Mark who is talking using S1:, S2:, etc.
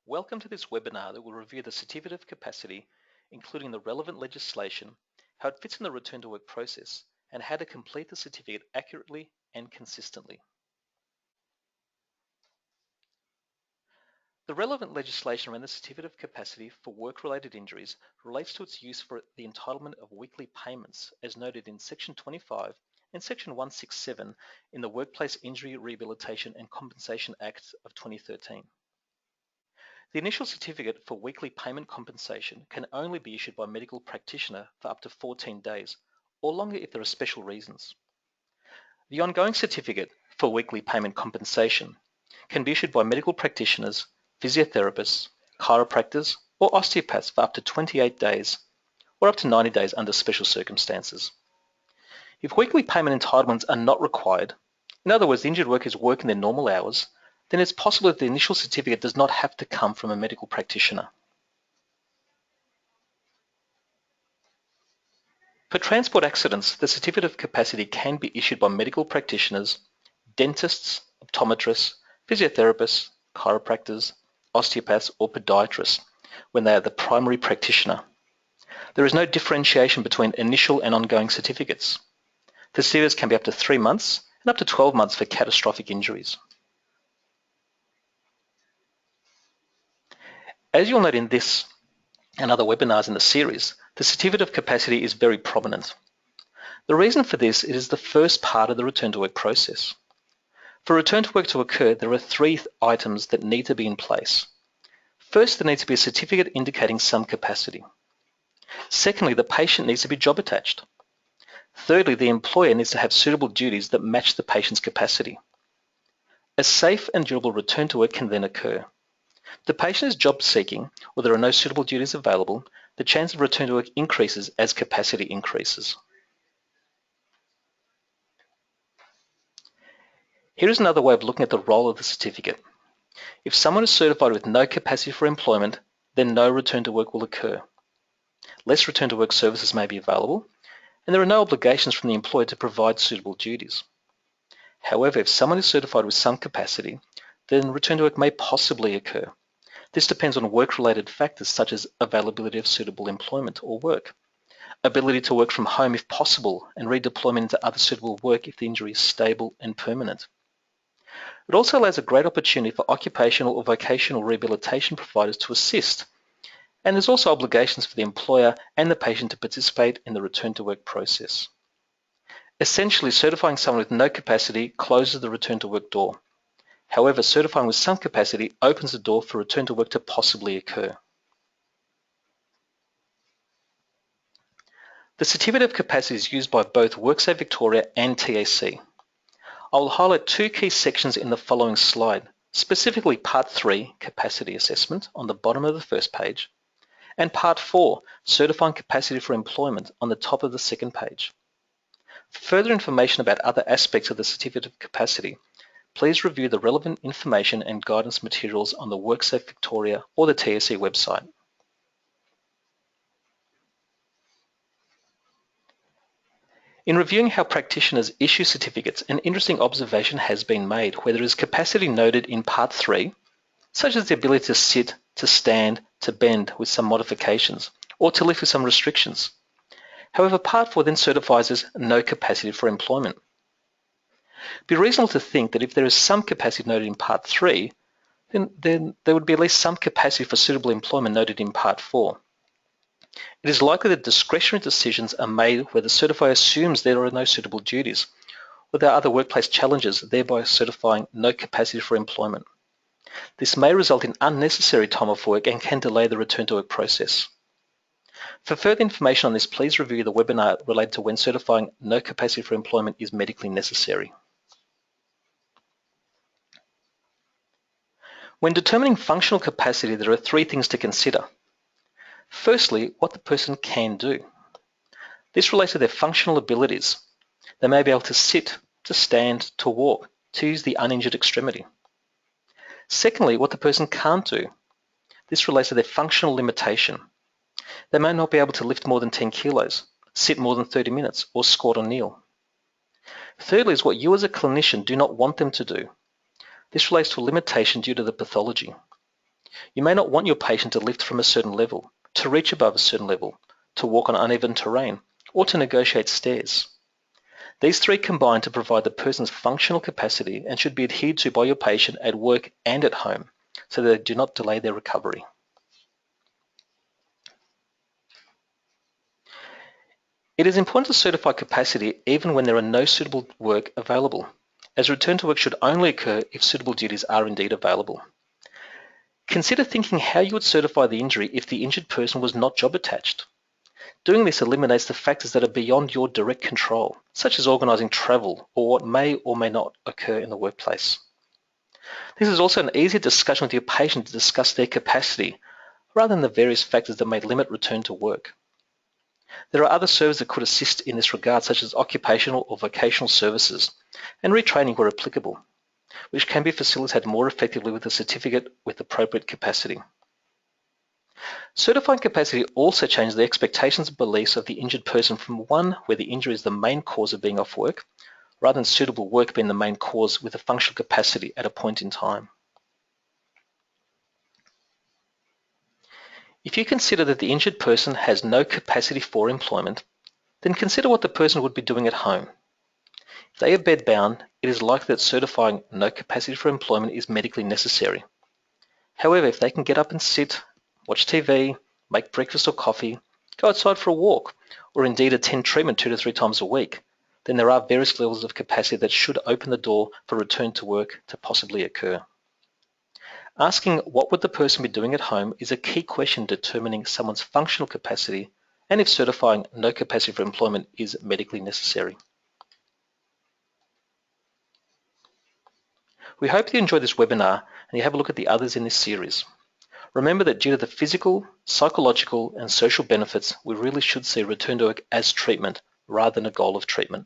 S1: Welcome to this webinar that will review the Certificate of Capacity, including the relevant legislation, how it fits in the return to work process, and how to complete the certificate accurately and consistently. The relevant legislation around the Certificate of Capacity for work-related injuries relates to its use for the entitlement of weekly payments, as noted in Section 25 and Section 167 in the Workplace Injury Rehabilitation and Compensation Act of 2013. The initial certificate for weekly payment compensation can only be issued by a medical practitioner for up to 14 days, or longer if there are special reasons. The ongoing certificate for weekly payment compensation can be issued by medical practitioners, physiotherapists, chiropractors, or osteopaths for up to 28 days, or up to 90 days under special circumstances. If weekly payment entitlements are not required, in other words, the injured workers work in their normal hours, then it's possible that the initial certificate does not have to come from a medical practitioner. For transport accidents, the Certificate of Capacity can be issued by medical practitioners, dentists, optometrists, physiotherapists, chiropractors, osteopaths, or podiatrists when they are the primary practitioner. There is no differentiation between initial and ongoing certificates. The certificates can be up to 3 months and up to 12 months for catastrophic injuries. As you'll note in this and other webinars in the series, the Certificate of Capacity is very prominent. The reason for this is the first part of the return to work process. For return to work to occur, there are 3 items that need to be in place. First, there needs to be a certificate indicating some capacity. Secondly, the patient needs to be job attached. Thirdly, the employer needs to have suitable duties that match the patient's capacity. A safe and durable return to work can then occur. If the patient is job seeking or there are no suitable duties available, the chance of return to work increases as capacity increases. Here is another way of looking at the role of the certificate. If someone is certified with no capacity for employment, then no return to work will occur. Less return to work services may be available, and there are no obligations from the employer to provide suitable duties. However, if someone is certified with some capacity, then return to work may possibly occur. This depends on work-related factors such as availability of suitable employment or work, ability to work from home if possible, and redeployment into other suitable work if the injury is stable and permanent. It also allows a great opportunity for occupational or vocational rehabilitation providers to assist, and there's also obligations for the employer and the patient to participate in the return to work process. Essentially, certifying someone with no capacity closes the return to work door. However, certifying with some capacity opens the door for return to work to possibly occur. The Certificate of Capacity is used by both WorkSafe Victoria and TAC. I will highlight 2 key sections in the following slide, specifically Part 3, Capacity Assessment, on the bottom of the first page, and Part 4, Certifying Capacity for Employment, on the top of the second page. For further information about other aspects of the Certificate of Capacity, please review the relevant information and guidance materials on the WorkSafe Victoria or the TAC website. In reviewing how practitioners issue certificates, an interesting observation has been made where there is capacity noted in Part 3, such as the ability to sit, to stand, to bend with some modifications, or to lift with some restrictions. However, Part 4 then certifies as no capacity for employment. It would be reasonable to think that if there is some capacity noted in Part 3, then there would be at least some capacity for suitable employment noted in Part 4. It is likely that discretionary decisions are made where the certifier assumes there are no suitable duties, or there are other workplace challenges, thereby certifying no capacity for employment. This may result in unnecessary time off work and can delay the return to work process. For further information on this, please review the webinar related to when certifying no capacity for employment is medically necessary. When determining functional capacity, there are 3 things to consider. Firstly, what the person can do. This relates to their functional abilities. They may be able to sit, to stand, to walk, to use the uninjured extremity. Secondly, what the person can't do. This relates to their functional limitation. They may not be able to lift more than 10 kilos, sit more than 30 minutes, or squat or kneel. Thirdly is what you as a clinician do not want them to do. This relates to a limitation due to the pathology. You may not want your patient to lift from a certain level, to reach above a certain level, to walk on uneven terrain, or to negotiate stairs. These three combine to provide the person's functional capacity and should be adhered to by your patient at work and at home, so that they do not delay their recovery. It is important to certify capacity even when there are no suitable work available, as return to work should only occur if suitable duties are indeed available. Consider thinking how you would certify the injury if the injured person was not job attached. Doing this eliminates the factors that are beyond your direct control, such as organising travel or what may or may not occur in the workplace. This is also an easier discussion with your patient to discuss their capacity, rather than the various factors that may limit return to work. There are other services that could assist in this regard, such as occupational or vocational services, and retraining where applicable, which can be facilitated more effectively with a certificate with appropriate capacity. Certifying capacity also changes the expectations and beliefs of the injured person from one where the injury is the main cause of being off work, rather than suitable work being the main cause with a functional capacity at a point in time. If you consider that the injured person has no capacity for employment, then consider what the person would be doing at home. If they are bedbound, it is likely that certifying no capacity for employment is medically necessary. However, if they can get up and sit, watch TV, make breakfast or coffee, go outside for a walk, or indeed attend treatment 2 to 3 times a week, then there are various levels of capacity that should open the door for return to work to possibly occur. Asking what would the person be doing at home is a key question determining someone's functional capacity and if certifying no capacity for employment is medically necessary. We hope you enjoyed this webinar and you have a look at the others in this series. Remember that due to the physical, psychological and social benefits, we really should see return to work as treatment rather than a goal of treatment.